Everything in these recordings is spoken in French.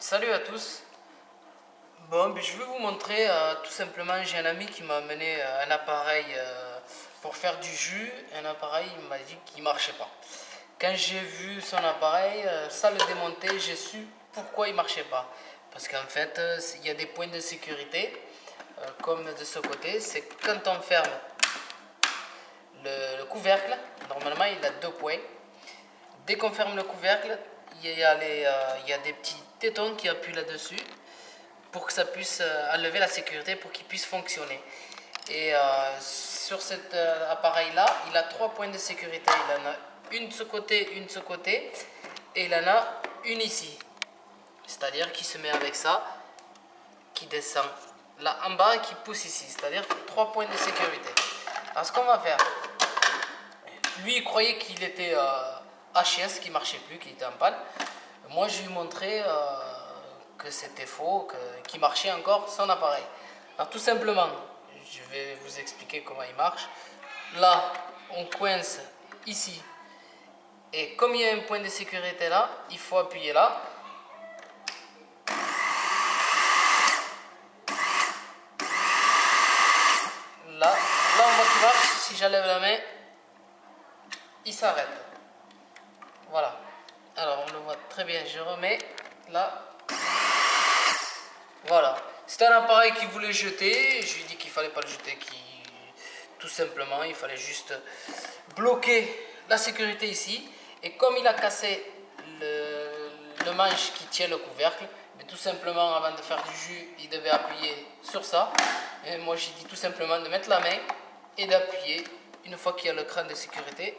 Salut à tous. Bon, je vais vous montrer tout simplement, j'ai un ami qui m'a amené un appareil pour faire du jus. Un appareil, il m'a dit qu'il marchait pas. Quand j'ai vu son appareil, ça le démonter, j'ai su pourquoi il marchait pas. Parce qu'en fait, il y a des points de sécurité, comme de ce côté. C'est quand on ferme le couvercle, normalement il a deux points. Dès qu'on ferme le couvercle, il y a des petits tétons qui appuient là-dessus pour que ça puisse enlever la sécurité, pour qu'il puisse fonctionner. Et sur cet appareil-là, il a trois points de sécurité. Il en a une de ce côté, une de ce côté, et il en a une ici. C'est-à-dire qu'il se met avec ça, qui descend là en bas et qui pousse ici. C'est-à-dire trois points de sécurité. Alors ce qu'on va faire, lui il croyait qu'il était HS, qui marchait plus, qu'il était en panne. Moi je lui ai montré que c'était faux, qu'il marchait encore son appareil. Alors tout simplement, je vais vous expliquer comment il marche. Là, on coince ici. Et comme il y a un point de sécurité là, il faut appuyer là. Là on voit qu'il marche. Si j'enlève la main, il s'arrête. Voilà. Alors on le voit très bien. Je remets là. Voilà. C'est un appareil qu'il voulait jeter. Je lui ai dit qu'il fallait pas le jeter. Tout simplement, il fallait juste bloquer la sécurité ici. Et comme il a cassé le manche qui tient le couvercle, mais tout simplement avant de faire du jus, il devait appuyer sur ça. Et moi j'ai dit tout simplement de mettre la main et d'appuyer une fois qu'il y a le crâne de sécurité,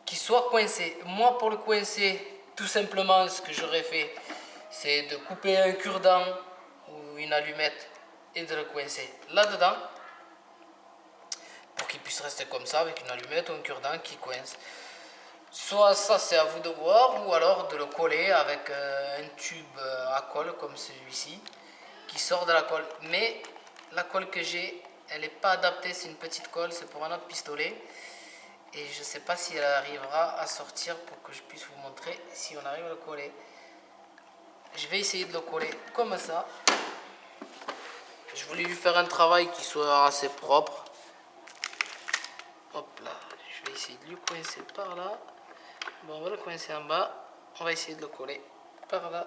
qu'il soit coincé. Moi pour le coincer, tout simplement ce que j'aurais fait, c'est de couper un cure-dent ou une allumette et de le coincer là-dedans pour qu'il puisse rester comme ça avec une allumette ou un cure-dent qui coince. Soit ça c'est à vous de voir, ou alors de le coller avec un tube à colle comme celui-ci qui sort de la colle. Mais la colle que j'ai, elle n'est pas adaptée, c'est une petite colle, c'est pour un autre pistolet. Et je ne sais pas si elle arrivera à sortir pour que je puisse vous montrer si on arrive à le coller. Je vais essayer de le coller comme ça. Je voulais lui faire un travail qui soit assez propre. Hop là, je vais essayer de lui coincer par là. Bon, on va le coincer en bas. On va essayer de le coller par là.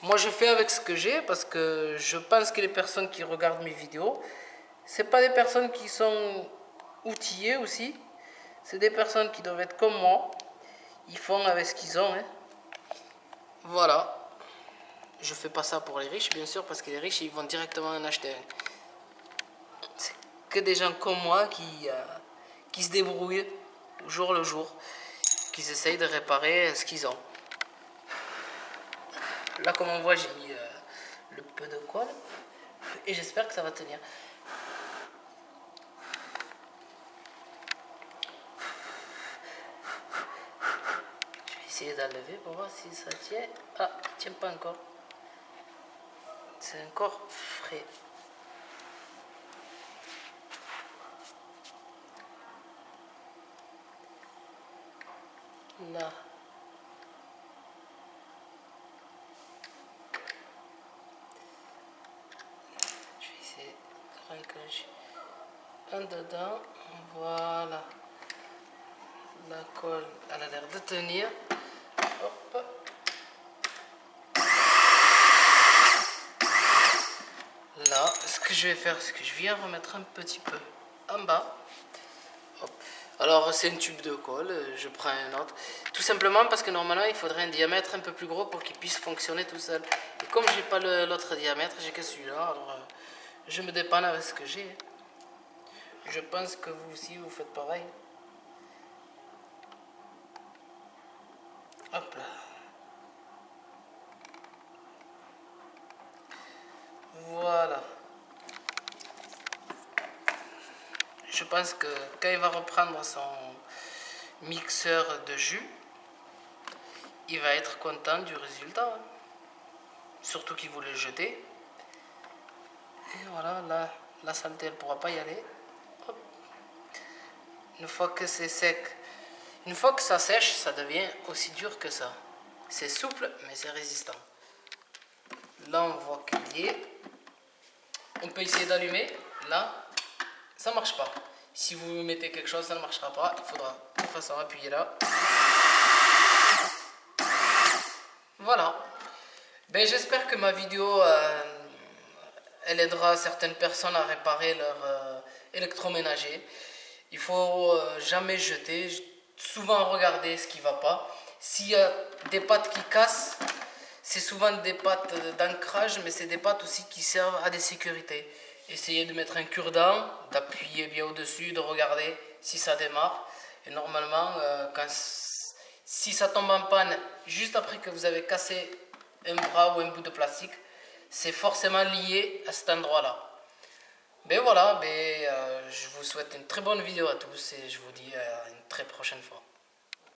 Moi, je fais avec ce que j'ai parce que je pense que les personnes qui regardent mes vidéos, c'est pas des personnes qui sont outillées aussi. C'est des personnes qui doivent être comme moi. Ils font avec ce qu'ils ont. Hein. Voilà. Je fais pas ça pour les riches, bien sûr, parce que les riches, ils vont directement en acheter un. C'est que des gens comme moi qui se débrouillent au jour le jour, qui essayent de réparer ce qu'ils ont. Là, comme on voit, j'ai mis le peu de colle et j'espère que ça va tenir. Je vais essayer d'enlever pour voir si ça tient. Ah, il tient pas encore. C'est encore frais. Là. Je vais essayer de raccrocher un dedans. Voilà. La colle, elle a l'air de tenir. Hop. Là, ce que je vais faire, c'est que je viens remettre un petit peu en bas. Hop. Alors, c'est un tube de colle, je prends un autre. Tout simplement parce que normalement, il faudrait un diamètre un peu plus gros pour qu'il puisse fonctionner tout seul. Et comme j'ai pas l'autre diamètre, j'ai que celui-là, alors je me dépanne avec ce que j'ai. Je pense que vous aussi, vous faites pareil. Hop là. Voilà. Je pense que quand il va reprendre son mixeur de jus, il va être content du résultat. Surtout qu'il voulait le jeter. Et voilà, là, la saleté, elle ne pourra pas y aller. Hop. Une fois que c'est sec, une fois que ça sèche, ça devient aussi dur que ça. C'est souple, mais c'est résistant. Là, on voit qu'il y est. On peut essayer d'allumer. Là, ça ne marche pas. Si vous mettez quelque chose, ça ne marchera pas. Il faudra de toute façon appuyer là. Voilà. Ben, j'espère que ma vidéo elle aidera certaines personnes à réparer leur électroménager. Il faut jamais jeter, souvent regarder ce qui ne va pas. S'il y a des pattes qui cassent, c'est souvent des pattes d'ancrage, mais c'est des pattes aussi qui servent à des sécurités. Essayez de mettre un cure-dent, d'appuyer bien au-dessus, de regarder si ça démarre. Et normalement, si ça tombe en panne juste après que vous avez cassé un bras ou un bout de plastique, c'est forcément lié à cet endroit-là. Ben voilà, je vous souhaite une très bonne vidéo à tous et je vous dis à une très prochaine fois.